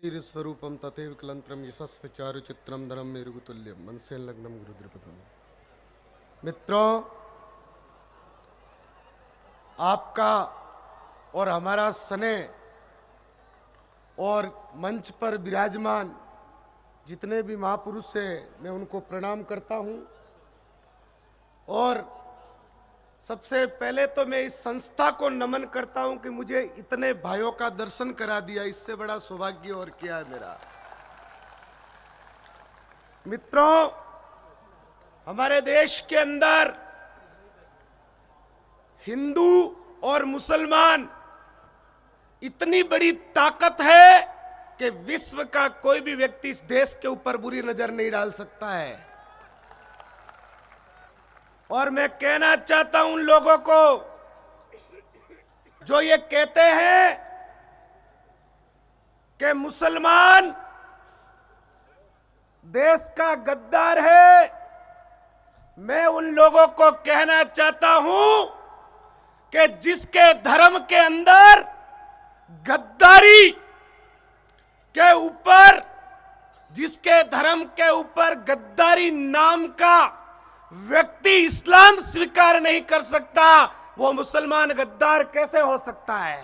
स्वरूपम तथैव क्लंत्रम यशस्व चारु चित्रम धनम मेरुगुतुल्यम मनसेन लग्नम गुरुद्रपदम। मित्रों, आपका और हमारा स्नेह और मंच पर विराजमान जितने भी महापुरुष हैं, मैं उनको प्रणाम करता हूं। और सबसे पहले तो मैं इस संस्था को नमन करता हूं कि मुझे इतने भाइयों का दर्शन करा दिया। इससे बड़ा सौभाग्य और क्या है मेरा। मित्रों, हमारे देश के अंदर हिंदू और मुसलमान इतनी बड़ी ताकत है कि विश्व का कोई भी व्यक्ति इस देश के ऊपर बुरी नजर नहीं डाल सकता है। और मैं कहना चाहता हूं उन लोगों को जो ये कहते हैं कि मुसलमान देश का गद्दार है, मैं उन लोगों को कहना चाहता हूं कि जिसके धर्म के अंदर गद्दारी के ऊपर, जिसके धर्म के ऊपर गद्दारी नाम का व्यक्ति इस्लाम स्वीकार नहीं कर सकता, वो मुसलमान गद्दार कैसे हो सकता है।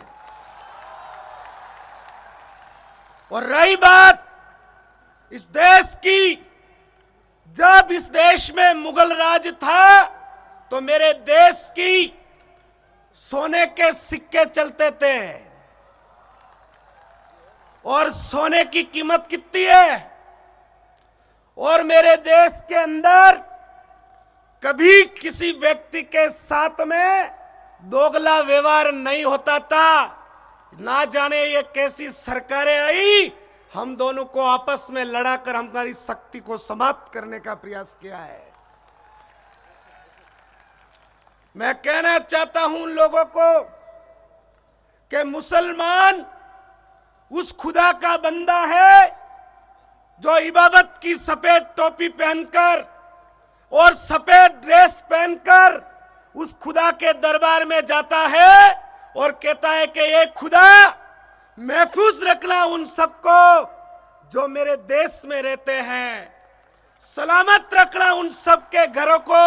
और रही बात इस देश की, जब इस देश में मुगल राज था तो मेरे देश की सोने के सिक्के चलते थे। और सोने की कीमत कितनी है। और मेरे देश के अंदर कभी किसी व्यक्ति के साथ में दोगला व्यवहार नहीं होता था। ना जाने ये कैसी सरकारें आई, हम दोनों को आपस में लड़ाकर हमारी शक्ति को समाप्त करने का प्रयास किया है। मैं कहना चाहता हूं उन लोगों को कि मुसलमान उस खुदा का बंदा है जो इबादत की सफेद टोपी पहनकर और सफेद ड्रेस पहनकर उस खुदा के दरबार में जाता है और कहता है कि ये खुदा महफूज रखना उन सबको जो मेरे देश में रहते हैं, सलामत रखना उन सबके घरों को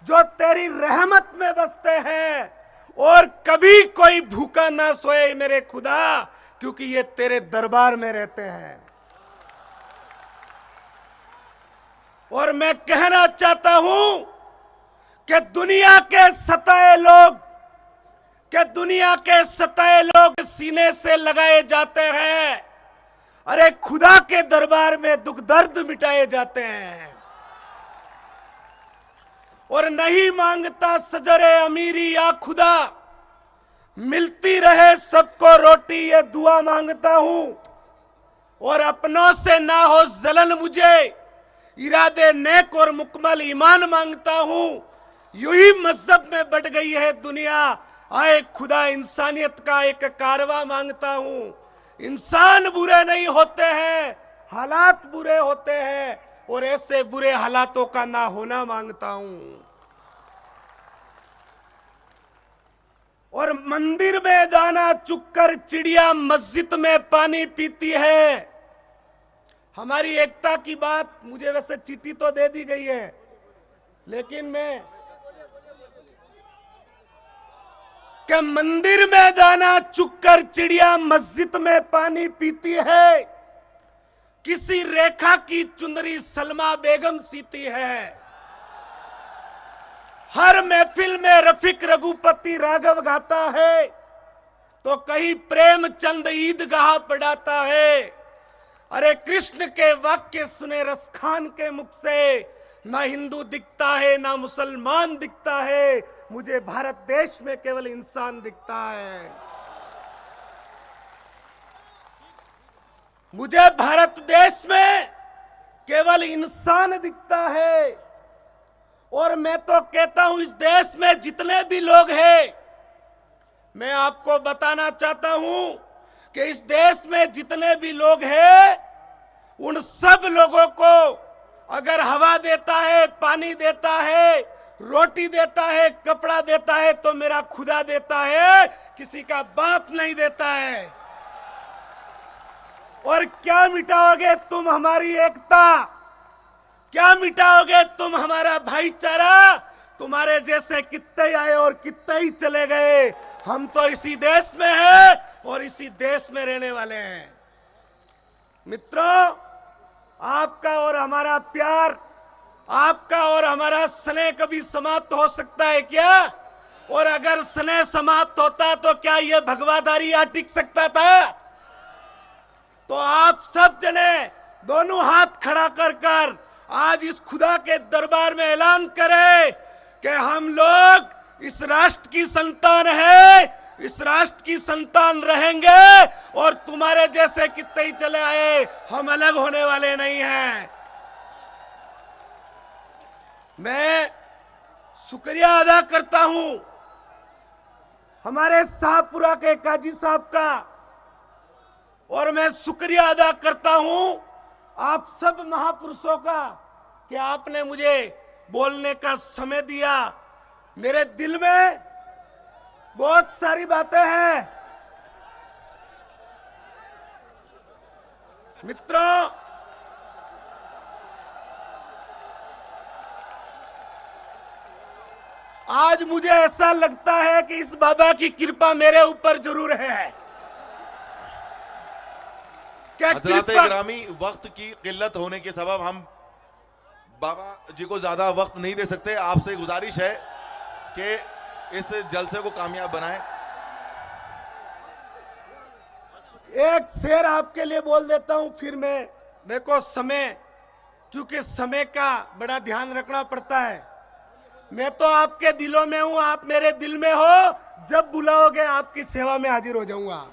जो तेरी रहमत में बसते हैं, और कभी कोई भूखा ना सोए मेरे खुदा, क्योंकि ये तेरे दरबार में रहते हैं। और मैं कहना चाहता हूं कि दुनिया के सताए लोग सीने से लगाए जाते हैं। अरे खुदा के दरबार में दुख दर्द मिटाए जाते हैं। और नहीं मांगता सजरे अमीरी या खुदा, मिलती रहे सबको रोटी ये दुआ मांगता हूं। और अपनों से ना हो जलन मुझे, इरादे नेक और मुकम्मल ईमान मांगता हूं। यूं ही मजहब में बढ़ गई है दुनिया, आए खुदा इंसानियत का एक कारवा मांगता हूं। इंसान बुरे नहीं होते हैं, हालात बुरे होते हैं, और ऐसे बुरे हालातों का ना होना मांगता हूं। और मंदिर में दाना चुगकर चिड़िया मस्जिद में पानी पीती है। हमारी एकता की बात, मुझे वैसे चिट्ठी तो दे दी गई है, लेकिन मैं कि मंदिर में दाना चुगकर चिड़िया मस्जिद में पानी पीती है, किसी रेखा की चुंदरी सलमा बेगम सीती है। हर महफिल में रफीक रघुपति राघव गाता है, तो कहीं प्रेमचंद ईदगाह पढ़ाता है। अरे कृष्ण के वाक्य सुने रसखान के मुख से, ना हिंदू दिखता है ना मुसलमान दिखता है, मुझे भारत देश में केवल इंसान दिखता है। मुझे भारत देश में केवल इंसान दिखता है। और मैं तो कहता हूं इस देश में जितने भी लोग हैं, मैं आपको बताना चाहता हूं कि इस देश में जितने भी लोग हैं, उन सब लोगों को अगर हवा देता है, पानी देता है, रोटी देता है, कपड़ा देता है, तो मेरा खुदा देता है, किसी का बाप नहीं देता है। और क्या मिटाओगे तुम हमारी एकता, क्या मिटाओगे तुम हमारा भाईचारा। तुम्हारे जैसे कितने आए और कितने ही चले गए, हम तो इसी देश में हैं और इसी देश में रहने वाले हैं। मित्रों, आपका और हमारा प्यार, आपका और हमारा स्नेह कभी समाप्त हो सकता है क्या? और अगर स्नेह समाप्त होता तो क्या यह भगवादारी यहाँ टिक सकता था? तो आप सब जने दोनों हाथ खड़ा कर आज इस खुदा के दरबार में ऐलान करें कि हम लोग इस राष्ट्र की संतान है, इस राष्ट्र की संतान रहेंगे और तुम्हारे जैसे कितने ही चले आए, हम अलग होने वाले नहीं हैं। मैं शुक्रिया अदा करता हूं हमारे शाहपुरा के काजी साहब का, और मैं शुक्रिया अदा करता हूं आप सब महापुरुषों का कि आपने मुझे बोलने का समय दिया। मेरे दिल में बहुत सारी बातें हैं मित्रों। आज मुझे ऐसा लगता है कि इस बाबा की कृपा मेरे ऊपर जरूर है। क्या ग्रामी, वक्त की किल्लत होने के सबब हम बाबा जी को ज्यादा वक्त नहीं दे सकते। आपसे गुजारिश है कि इस जलसे को कामयाब बनाएं। एक शेर आपके लिए बोल देता हूं, फिर मैं देखो समय, क्योंकि समय का बड़ा ध्यान रखना पड़ता है। मैं तो आपके दिलों में हूं, आप मेरे दिल में हो। जब बुलाओगे आपकी सेवा में हाजिर हो जाऊंगा।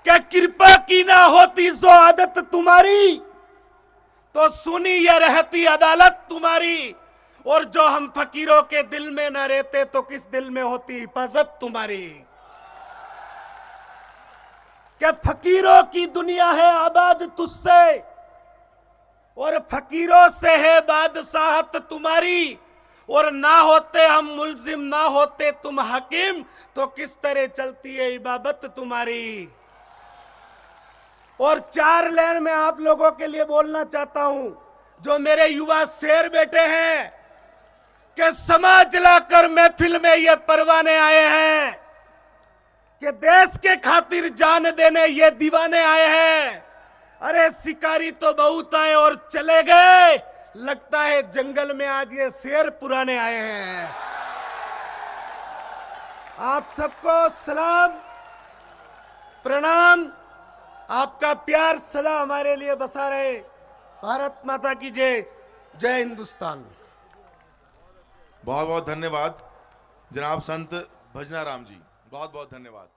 क्या कृपा की ना होती जो आदत तुम्हारी, तो सुनी यह रहती अदालत तुम्हारी। और जो हम फकीरों के दिल में न रहते तो किस दिल में होती हिफाजत तुम्हारी। क्या फकीरों की दुनिया है आबाद तुझसे, और फकीरों से है बादशाहत तुम्हारी। और ना होते हम मुल्जिम, ना होते तुम हकीम, तो किस तरह चलती है इबादत तुम्हारी। और 4 लाइन में आप लोगों के लिए बोलना चाहता हूं, जो मेरे युवा शेर बेटे हैं कि समाज जलाकर महफिल में ये परवाने आए हैं, कि देश के खातिर जान देने ये दीवाने आए हैं। अरे शिकारी तो बहुत आए और चले गए, लगता है जंगल में आज ये शेर पुराने आए हैं। आप सबको सलाम, प्रणाम। आपका प्यार सदा हमारे लिए बसा रहे। भारत माता की जय। जय हिंदुस्तान। बहुत बहुत धन्यवाद जनाब संत भजनाराम जी, बहुत बहुत धन्यवाद।